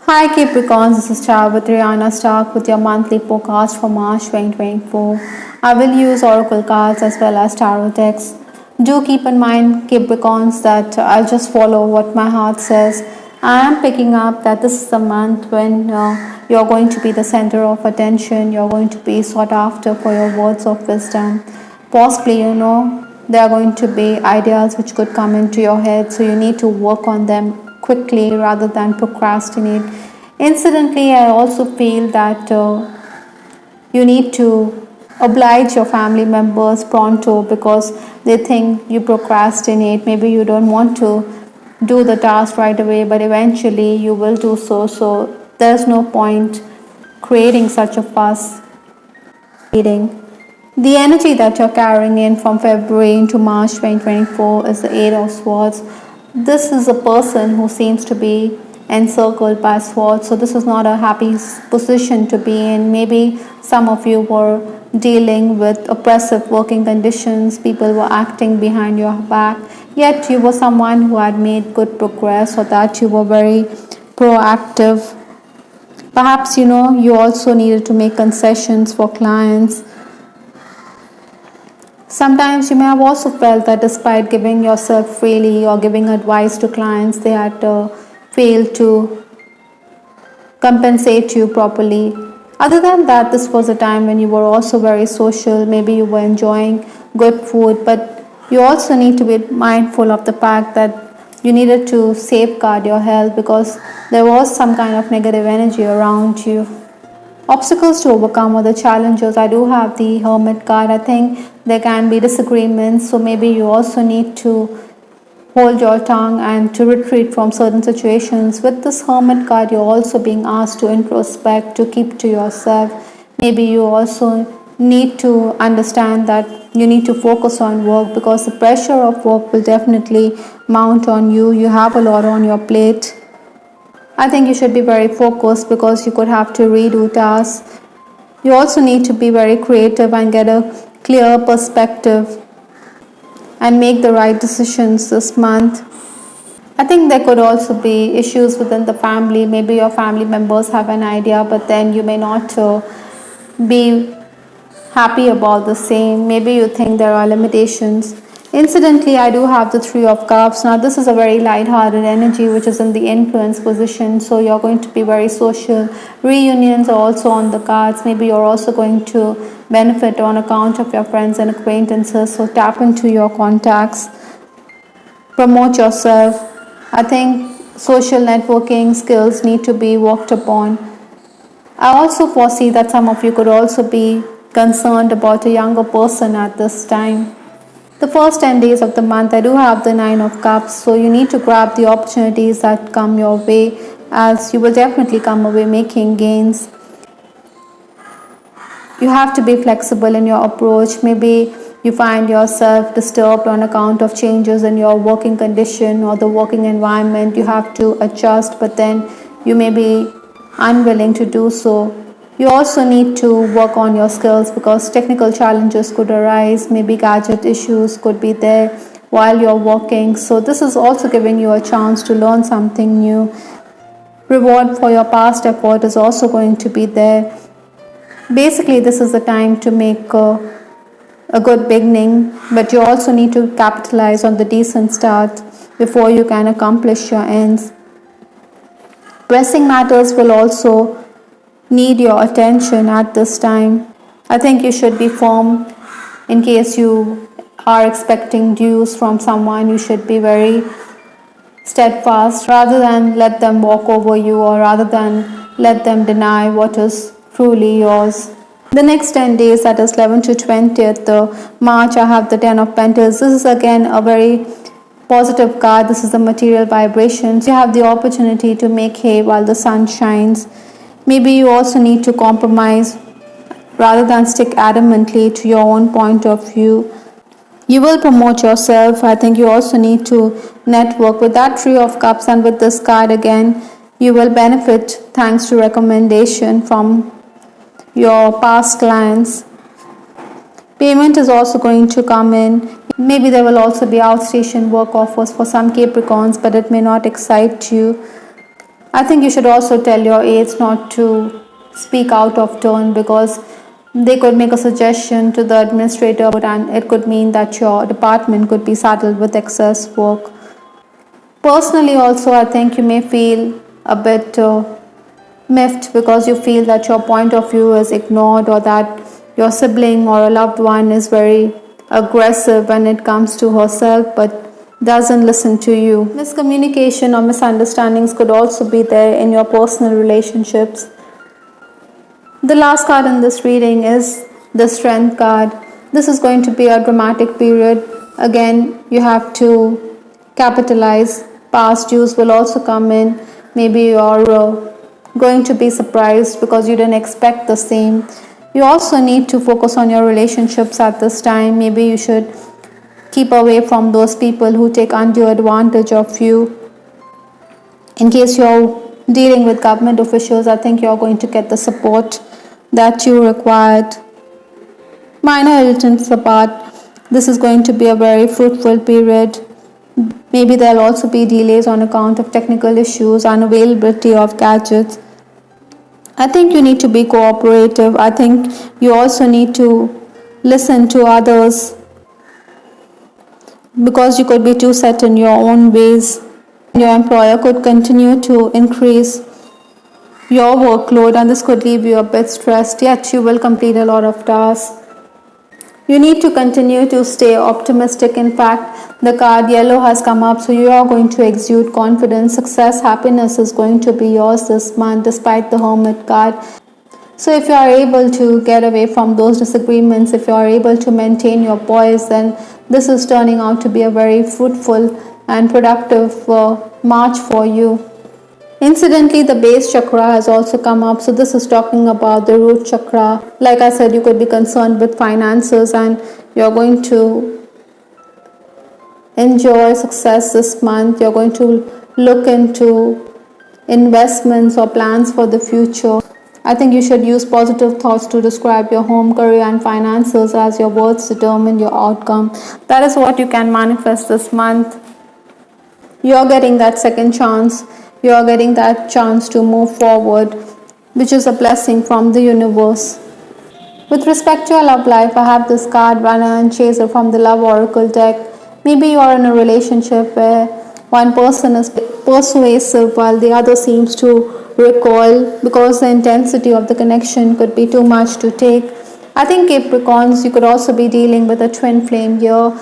Hi Capricorns, this is Char with Ariana Stark with your monthly forecast for March 2024. I will use oracle cards as well as tarot decks. Do keep in mind, Capricorns, that I'll just follow what my heart says. I am picking up that this is the month when you're going to be the center of attention, you're going to be sought after for your words of wisdom. Possibly, there are going to be ideas which could come into your head, so you need to work on them quickly rather than procrastinate. Incidentally, I also feel that you need to oblige your family members pronto because they think you procrastinate. Maybe you don't want to do the task right away, but eventually you will do so. So there's no point creating such a fuss. The energy that you're carrying in from February into March 2024 is the Eight of Swords. This is a person who seems to be encircled by swords, so this is not a happy position to be in. Maybe some of you were dealing with oppressive working conditions, people were acting behind your back, yet you were someone who had made good progress, or that you were very proactive. Perhaps you also needed to make concessions for clients. Sometimes you may have also felt that despite giving yourself freely or giving advice to clients, they had failed to compensate you properly. Other than that, this was a time when you were also very social. Maybe you were enjoying good food, but you also need to be mindful of the fact that you needed to safeguard your health because there was some kind of negative energy around you. Obstacles to overcome or the challenges. I do have the Hermit card. I think there can be disagreements, so maybe you also need to hold your tongue and to retreat from certain situations. With this Hermit card, you're also being asked to introspect, to keep to yourself. Maybe you also need to understand that you need to focus on work because the pressure of work will definitely mount on you. You have a lot on your plate. I think you should be very focused because you could have to redo tasks. You also need to be very creative and get a clear perspective and make the right decisions this month. I think there could also be issues within the family. Maybe your family members have an idea, but then you may not be happy about the same. Maybe you think there are limitations. Incidentally, I do have the Three of Cups. Now, this is a very light-hearted energy which is in the influence position, so you're going to be very social. Reunions are also on the cards. Maybe you're also going to benefit on account of your friends and acquaintances, so tap into your contacts. Promote yourself. I think social networking skills need to be worked upon. I also foresee that some of you could also be concerned about a younger person at this time. The first 10 days of the month, I do have the Nine of Cups, so you need to grab the opportunities that come your way, as you will definitely come away making gains. You have to be flexible in your approach. Maybe you find yourself disturbed on account of changes in your working condition or the working environment. You have to adjust, but then you may be unwilling to do so. You also need to work on your skills because technical challenges could arise. Maybe gadget issues could be there while you're working. So this is also giving you a chance to learn something new. Reward for your past effort is also going to be there. Basically, this is the time to make a good beginning, but you also need to capitalize on the decent start before you can accomplish your ends. Pressing matters will also need your attention at this time. I think you should be firm in case you are expecting dues from someone. You should be very steadfast rather than let them walk over you or rather than let them deny what is truly yours. The next 10 days, that is 11th to 20th March, I have the 10 of Pentacles. This is again a very positive card. This is the material vibrations. You have the opportunity to make hay while the sun shines. Maybe you also need to compromise rather than stick adamantly to your own point of view. You will promote yourself. I think you also need to network with that Three of Cups, and with this card again, you will benefit thanks to recommendation from your past clients. Payment is also going to come in. Maybe there will also be outstation work offers for some Capricorns, but it may not excite you. I think you should also tell your aides not to speak out of turn, because they could make a suggestion to the administrator and it could mean that your department could be saddled with excess work. Personally, also, I think you may feel a bit miffed because you feel that your point of view is ignored, or that your sibling or a loved one is very aggressive when it comes to herself but doesn't listen to you. Miscommunication or misunderstandings could also be there in your personal relationships. The last card in this reading is the Strength card. This is going to be a dramatic period. Again, you have to capitalize. Past dues will also come in. Maybe you're going to be surprised because you didn't expect the same. You also need to focus on your relationships at this time. Maybe you should keep away from those people who take undue advantage of you. In case you're dealing with government officials, I think you're going to get the support that you required. Minor irritants apart, this is going to be a very fruitful period. Maybe there'll also be delays on account of technical issues, unavailability of gadgets. I think you need to be cooperative. I think you also need to listen to others, because you could be too set in your own ways. Your employer could continue to increase your workload and this could leave you a bit stressed, yet you will complete a lot of tasks. You need to continue to stay optimistic. In fact, the card yellow has come up, so you are going to exude confidence. Success, happiness is going to be yours this month despite the Hermit card. So if you are able to get away from those disagreements, if you are able to maintain your poise, then this is turning out to be a very fruitful and productive March for you. Incidentally, the base chakra has also come up, so this is talking about the root chakra. Like I said, you could be concerned with finances and you're going to enjoy success this month. You're going to look into investments or plans for the future. I think you should use positive thoughts to describe your home, career and finances, as your words determine your outcome. That is what you can manifest this month. You're getting that second chance. You're getting that chance to move forward, which is a blessing from the universe. With respect to your love life, I have this card, Runner and Chaser, from the Love Oracle deck. Maybe you are in a relationship where one person is persuasive while the other seems to recoil, because the intensity of the connection could be too much to take. I think Capricorns, you could also be dealing with a twin flame here.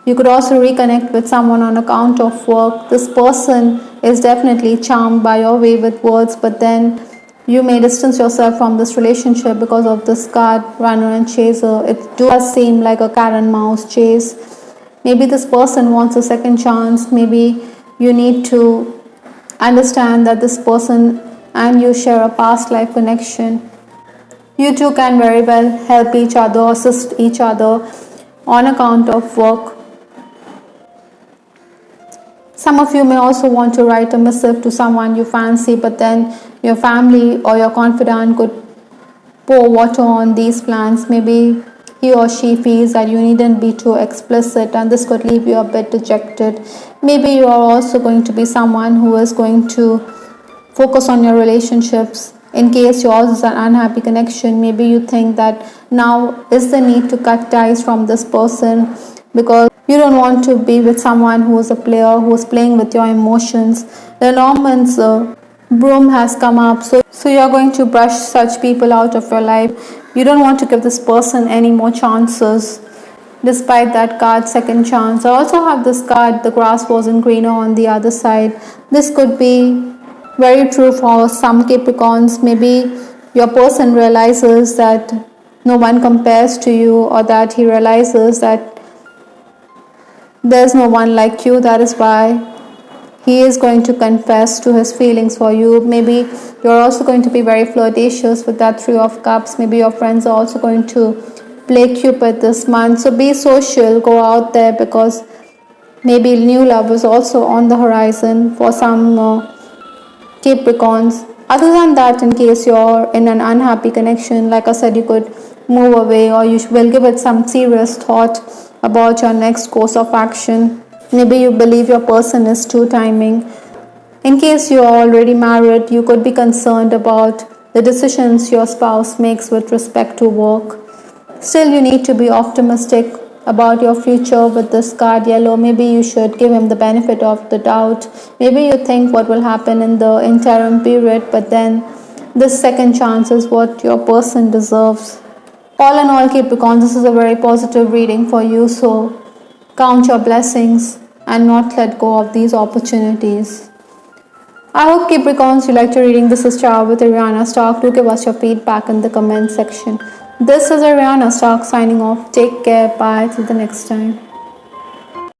You could also reconnect with someone on account of work. This person is definitely charmed by your way with words, but then you may distance yourself from this relationship because of this card, Runner and Chaser. It does seem like a cat and mouse chase. Maybe this person wants a second chance. Maybe you need to understand that this person and you share a past life connection. You two can very well help each other, assist each other on account of work. Some of you may also want to write a missive to someone you fancy, but then your family or your confidant could pour water on these plans. Maybe he or she feels that you needn't be too explicit and this could leave you a bit dejected. Maybe you are also going to be someone who is going to focus on your relationships. In case yours is an unhappy connection, maybe you think that now is the need to cut ties from this person because you don't want to be with someone who is a player, who is playing with your emotions. The Norman's broom has come up, so you are going to brush such people out of your life. You don't want to give this person any more chances, despite that card, second chance. I also have this card, the grass wasn't greener on the other side. This could be very true for some Capricorns. Maybe your person realizes that no one compares to you, or that he realizes that there's no one like you. That is why he is going to confess to his feelings for you. Maybe you're also going to be very flirtatious with that Three of Cups. Maybe your friends are also going to play Cupid this month. So be social, go out there, because maybe new love is also on the horizon for some Capricorns. Other than that, in case you're in an unhappy connection, like I said, you could move away, or you will give it some serious thought about your next course of action. Maybe you believe your person is too timing. In case you are already married, you could be concerned about the decisions your spouse makes with respect to work. Still, you need to be optimistic about your future with this card yellow. Maybe you should give him the benefit of the doubt. Maybe you think what will happen in the interim period, but then this second chance is what your person deserves. All in all, Capricorn, this is a very positive reading for you, so count your blessings and not let go of these opportunities. I hope Capricorns you liked your reading. This is Ciao with Ariana Stark. Do give us your feedback in the comment section. This is Ariana Stark signing off. Take care. Bye. Till the next time.